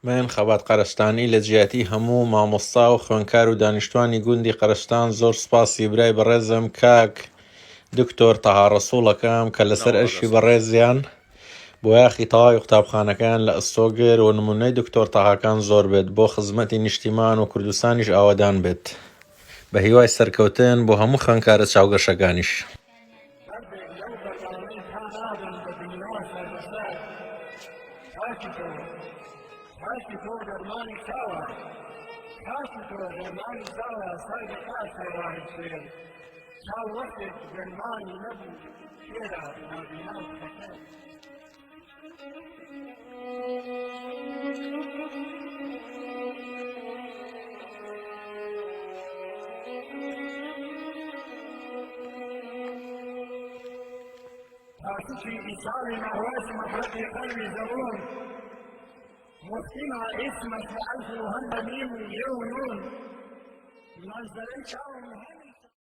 من خەبات قەرستانی لە جیاتی هەموو مامۆستا و خوێندکار و دانیشتوانی گوندی قەرستان زۆر سوپاسی برای بەڕێزم کاک دکتۆر تەها ڕەسوڵەکەم کە لەسەر ئەرشی بەڕێزیان بۆ یاخی تەواوی قوتابخانەکان لە ئەستۆگر و نمونەی دکتۆر تەهاکان زۆر بێت بۆ خزمەتی نیشتیمان و کوردستانیش ئاوادان بێت بە هیوای سەرکەوتن بۆ هەموو خوێندکارە چاوگەشەکانیش. في إيصال مواسم حق قلب زبون مختمع اسمك بألف مهندمين يوم نزلت